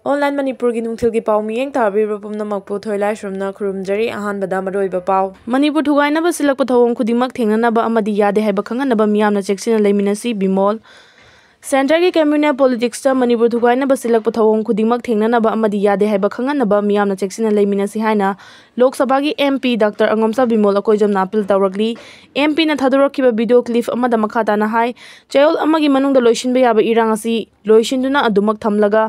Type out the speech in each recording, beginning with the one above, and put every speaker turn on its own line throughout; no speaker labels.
Online Manipur gi nungthil gi pau miyeng tabir pumna makpu thoilai shrumna khurumjari ahan bada maroiba pau Manipur thugaina ba silak pathawong khudimak thengnana ba amadi yade haiba khangana ba miyamna cheksina leiminasi bimol Center gi communal politics ta Manipur thugaina ba silak pathawong khudimak thengnana ba amadi yade haiba khangana ba miyamna cheksina leiminasi haina Lok Sabha gi MP Dr. Angomsa Bimol akoijam napil tawrakli MP na thadorokhiba video clip amada makhata na hai chayol amagi manungda loishinba yaba irang asi loishinduna adumak thamlaga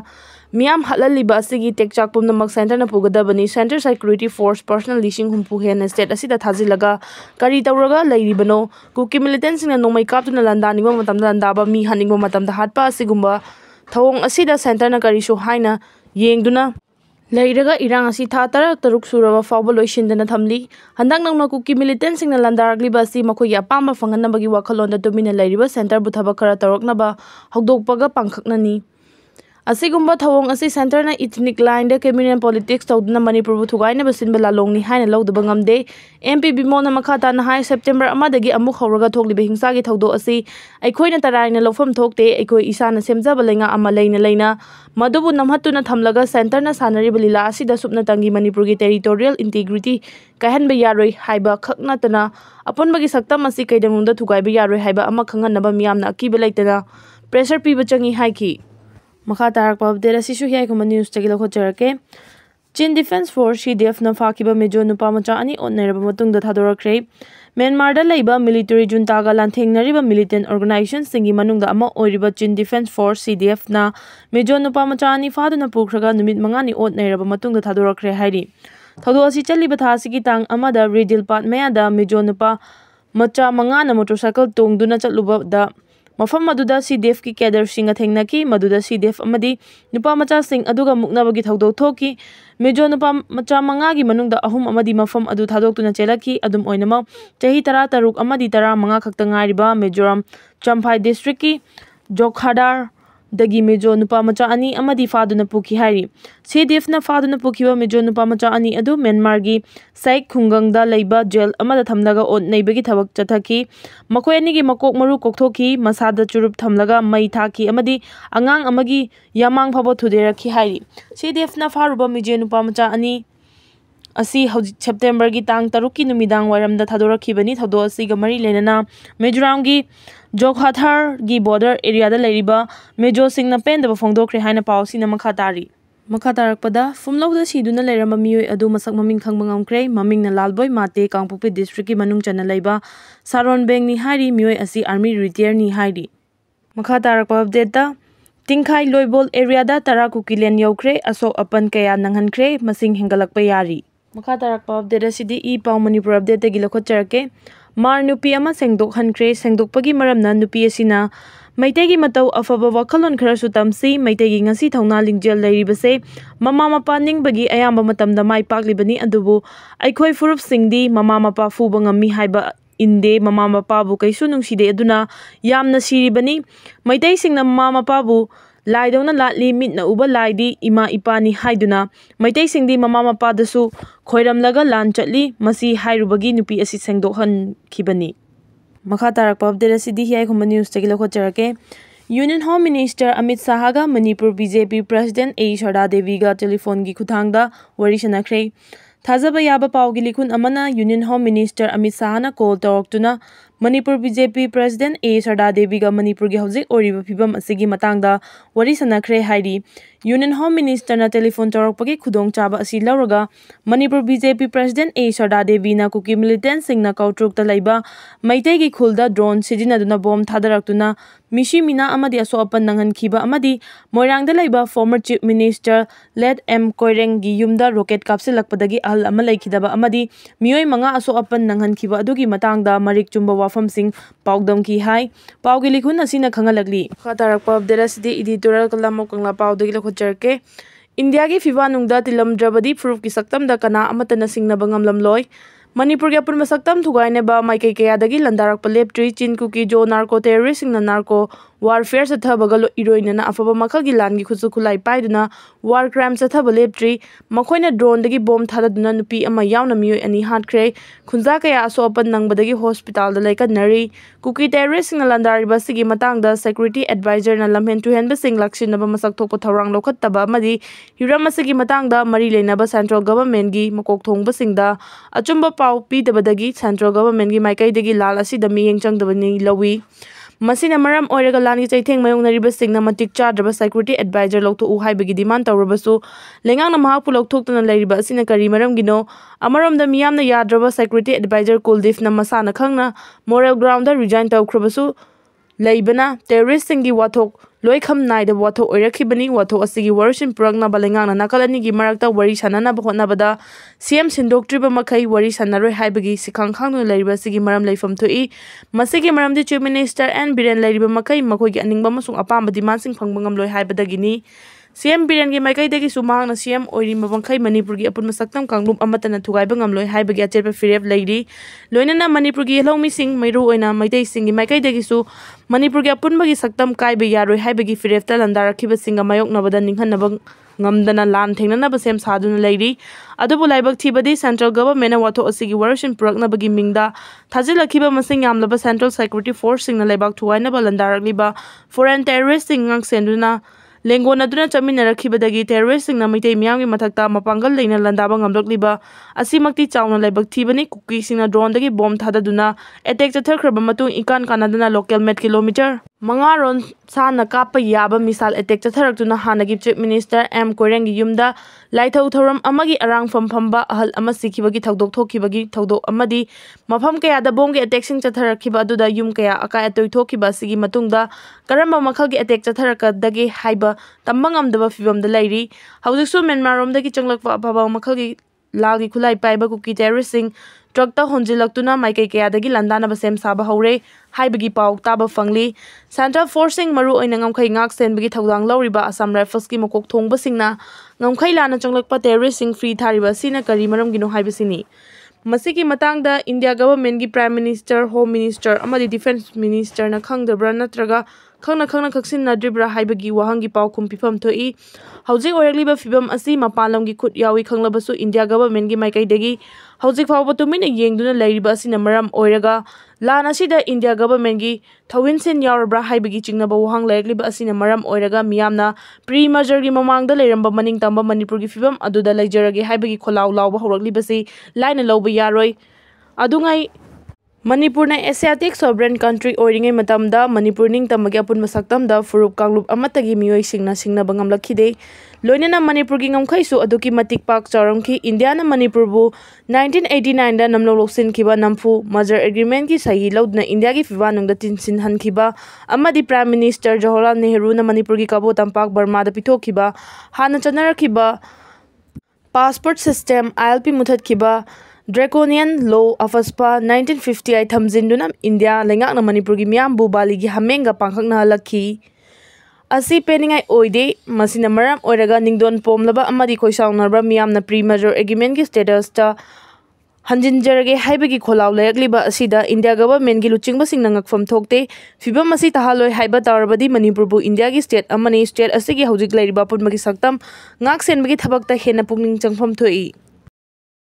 Miam halaliba asigi tekchak pumnamak center na pugadabani center security force personal leasing humpu hen state asida thajilaga kari tawraga lairibano kuki militants na nomai kaptuna landani ba matamda landaba mi haningba matamda hatpa asigumba thawong asida center na kari sho haina yengduna Lairaga irang asi tha taruk suraba fawba loishindana thamli handak nangna kuki militants na landaragli basi makoi apamba fangana bagi wakhalonda domina lairiba center bu thaba kara taroknaba hogdokpaga pangkhaknani Asigumba thawong asi center na ethnic line de communal politics tawduna Manipur bu thugaina basin bala longni haina lawdaba ngamde MP Bimol na makhata na hai September amadagi amuk hawraga thokliba hingsa gi thawdo asi aikhoina taraina lawfam thokte aikoi isana semjaba lenga ama leina madubu namhatuna thamlaga center na sanari balila asida supna tangi Manipur gi territorial integrity kahanba yaroi haiba khaknatana aponbagi saktam asi kaidamungda thugaiba yaroi haiba ama khanganaba miyamna akiba leitana pressure piba changi haiki Makha tarakpa update asishu hiya kuma news tagila khojarake Chin Defense Force CDF na fakiba mejo nupa macha ani onnairaba matungda thadorakre Myanmar da leiba military junta ga lanthengnariba militant organization singi manungda ama oiriba Chin Defense Force CDF na mejo nupa macha ani faduna pukhraga numit mangani onnairaba matungda thadorakre hairi thado asi chaliba thasigi tang amada Redil Pat mayada mejo nupa macha mangana motorcycle tongduna chatluba da Mafam maduda CDF ki cadre singa thengnaki maduda CDF amadi nupa macha sing aduga muknabagi thawdok thoki mejo nupa macha manga gi manungda ahum amadi mafam adu thadokuna chelaki adum oinama chahi 13 amadi 15 khakta ngairiba Mizoram Champhai district ki Jokhadar dagi mejo nupa macha ani amadi faduna pukhi hairi CDF na faduna pukhiba mejo nupa macha ani adu Myanmar gi Saik Khungangda leiba jail amada thamlaga on neibagi thabak chathaki makoi ani gi makok maru kokthoki masada churup thamlaga mai thaki amadi angang amagi yamang phabo thuderakhi hairi CDF na faruba mejo nupa macha ani asi September gi tang 3 ki numidang waramda thadorakhibani thado asi ga mari lenana Mizoram gi Jokhathar gi border area da leiriba mejo singna pendaba phongdokre haina pawsi na makhatari makatarakpada fumlauda siduna leirama miyoi adu masak maming khangba ngamkre maming na lalboi mate kangpupi district ki manung chana leiba Saron Beng ni hairi miyoi asi army retire ni hairi makatarakpa update da Tingkhai Loibol area da tara Kukiland yaukre asok apan kaya nanghankre masing hengalakpa yari makatarakpa update asidi I paw Manipur update tagi lakhotjarake Hmar Nupi 1Na Sengdorakgre sengdokpagi maramna nupi asina maitegi matau afaba wakhalon kharasu tamsi maitegi ngasi thauna lingjel leiribase mama mapa ningbagi ayamba matamda mai paklibani adubu aikhoi furup singdi mama mapa fuba ngami haiba inde mama mapa bu kaisu nungside aduna yamna siribani maitai singna mama mapa bu laidona latli mitna uba laidi ima ipani haiduna maitai singdi mama mapa dasu khoiramlaga lan chatli masi hairubagi nupi asi sengdokhan khibani makha tarakpa update asidi hiya khuma news tagila khojarake Union Home Minister Amit Shah ga Manipur BJP President A Sharda Devi ga telephone gi khuthangda wari sanakre thajaba yaba pawgi likhun amana Union Home Minister Amit Shah na call tawktuna Manipur BJP President A Sharda Devi ga Manipur gi hojik oriba phibam asigi matangda wari sanakre hairi Union Home Minister na telephone tawrakpagi khudong chaba asi lauraga Manipur BJP President A Sharda Devi na kuki militant singna kautruk ta leiba maitai gi khulda drone sijinaduna bom thadaraktuna mishi mina amadi aso apan nanghan khiba amadi moirangda leiba former Chief Minister Led M Koireng gi yumda rocket kapsilakpadagi ahal ama leikhidaba amadi miyoi manga aso apan nanghan khiba adugi matangda marik chumba wafam sing pawdam ki hai pawgi likhun asina khangalagli khatarakpa update asidi editorial kalamok kangla pawdagi lakhojarke India ki fiba nungda tilam drabadi proof ki saktam da kana amatana singnaba ngamlam loi Manipur के अपुन मसक्तम थुगाइनेबा माइकई कयादगी लंदारकपा लेप्ट्री चीन cookie जो narco टेररिस्टसिंगना narco warfare चथबगा इरोइनना अफबा मखलगी लानगी खुसु खुलाई पाइदुना वार crime चथब लेप्ट्री मखोइना ड्रोनदगी bomb थाददुना नुपी अमा यावना मियोय अनि हाटख्रे खुंजा कया असोपन नंगबदगी hospital लैकनरी cookie टेररिस्टसिंगना लंदारिबा सिगी मतांगदा security एडवाइजरना लमहेन तुहेनबसिंग लक्सिनबा मसक थोकपा थौरांग लौखत्तबा अमदि Hiram असिगी मतांगदा मरी लेनबा central गवर्नमेंटगी मकोक थोंगबसिंगदा अचुंबा पाउ पीदबदगी सेंट्रल गवर्नमेंटगी माइकईदगी लाल असिदा मियेंग चंगदबनी लवी मसीना मरम ओइरगा लानगी चैथेंग मयोंगनरिबसिंगना मतिक चाद्रबा सिक्योरिटी एडवाइजर लौथोउ हाइबगी डिमांड तौरबसु लेंगांगना महापु लौथोक्तुना लैरिबा असिना करी मरमगिनो अमरमदा मियामना याद्रबा सिक्योरिटी एडवाइजर कुलदीपना मसाना खंगना मोरल ग्राउंडा रिजाइन तौख्रबसु लैबना टेररिस्टसिंगी वाथोक लोइखम नाइदा वाथोक ओइरखिबनी वाथोक असिगी वरसिन पुरगनाबा लेंगांगना नाकलनिगी मरक्ता वरी साननाबा होतनाबदा सीएम सिंदोक्ट्रिबा मखै वरी सानरोय हाइबगी सिखांग खांगनु लैरिबा सिगी मरम लैफम थोई मसिगी मरमदि chief minister N villain लैरिबा मखै मखोइगी अनिंगबा मसुंग अपाम डिमांडसिंग फंगबा ngamloi हाइबदगिनी CM villain की माइकईदगी सुमांगना सीएम ओइरिबा मखै मणिपुर की अपुन मसक्तम कांगलुप अमतना थुगाइबा ngamloi हाइबगी अचेरबा फिरेब लैरी लोइनना मणिपुर की हेलौमिसिंग मैरू ओइना मैतैसिंग की माइकईदगी सु मणिपुर की अपुनबगी सक्तम काइबा यारोय हाइबगी फिरेबता लंदारखिबसिंग मायोकनबदा निंहनबा ngamdana lan thengnanaba sem saduna leiri adubu laibak thibadi central government watho asigi warashin puraknabagi mingda thajilakhiba masing yamlaba central security force singna laibak thuainaba landarakliba foreign terrorist singang senduna lengona duna chamina rakhibadagi terrorist singna mitei miyamgi mathakta mapangal leina landaba ngamlakliba asimakti chauna laibak thibani kuki singna drone dagi bomb thadaduna attack chatharkraba matung ikan kanaduna local met kilometer mangaron sana kapa yaba misal attack chatharakuna hanagi chief minister m korengi yumda laithau thoram amagi arang famfamba ahal ama sikhibagi thodok thokibagi thodok amadi mafam kaya da bomb ge attack sing chatharakhiba aduda yum kaya akai atoi thokiba sigi matungda karamba makhal ge attack chatharakadagi haiba tambangamdaba fibamda lairi haujiksu Myanmar romdagi changlakpa ababa makhal ge lagi khulai paiba kuki terrorist sing ट्रकता होंजिलक्तुना माइकई कयादगी लंदानबा सेम साबा हौरे हाइबगी पाउ ताबा फंगली सेंट्रल फोर्सिंग मरु ओइना ngamkhai ngak senbagi थौदांग लौरिबा असम राइफल्स की मकोक थोंगबसिंगना ngamkhai लाना चंगलकपा टेररिस्ट सिंग फ्री थारिबा सिना करी मरमगिनो हाइबसिनी मसिकी मतांगदा इंडिया गवर्नमेंट की प्राइम मिनिस्टर होम मिनिस्टर अमदी डिफेंस मिनिस्टर ना खंगदब्रा नत्रगा खंगना खंगना खक्सिन नद्रिब्रा हाइबगी वाहंगी पाउ खुमपिफम थोई हौजिक ओरगलिबा फिबम असि मपालमगी खुद यावी खंगलबसु इंडिया गवर्नमेंट की माइकईदगी हौजिक फावबा तुमिना येंगदुना लैरिबा असिना मरम ओइरगा लान असिदा इंडिया गवर्नमेंट की थविनसिन यावरब्रा हाइबगी चिंगनबा वाहंग लैरगलिबा असिना मरम ओइरगा मियामना प्री मर्जर की ममांगदा लैरंबा मनिंग तंबा मणिपुर की फिबम अदुदा लैजरगे हाइबगी खोलाव लावबा हौरगलिबसि लाइना लौबा यारोय अदुंगाई मणिपुर एशियाटिक सोवरेन कंट्री ओइरिंगे मतमदा मणिपुर निंग तमगे अपुन मसक्तमदा फुरुप कांगलुप अमतगी मियोय सिंगना सिंगनबा ngamlakkhide लोइनना मणिपुर की ngamkhaisu aduki matik pak charamki India ना मणिपुर बु 1989 दा नमलो लोकसिनखिबा नमफु मजर एग्रीमेंट की सही लौदना इंडिया की फिवानुंगदा तिनसिन हनखिबा अमदी प्राइम मिनिस्टर जवाहरलाल नेहरू ना मणिपुर की कबो तंपाक बर्मा दा पिथोखिबा हाना चनरखिबा पासपोर्ट सिस्टम ILP मुथतखिबा ड्रैकोनियन लॉ अफस्पा 1958 थमजिंदुना इंडिया लेंगाकना मणिपुर की मियामबु बालीगी हमेंगा पांखकना हलखी असी पेनिंगाई ओइदे मसिना मरम ओइरगा निंगदोन पोमलबा अमदी खोइसाउनरबा मियामना प्री मेजर एग्रीमेंट की स्टेटस ता हंजिनजरगे हाइबगी खोलाव लेरगलिबा असिदा इंडिया गवर्नमेंट की लुचिंगबा सिंगना ngakfam थोकते फिबम असी तहालोय हाइबा तारबदी मणिपुर बु इंडिया की स्टेट अमनी स्टेट असिगी हौजिक लैरिबा पुनमगी सक्तम ngak senbagi थबकता हेना पुंगनिंग चंगफम थोई।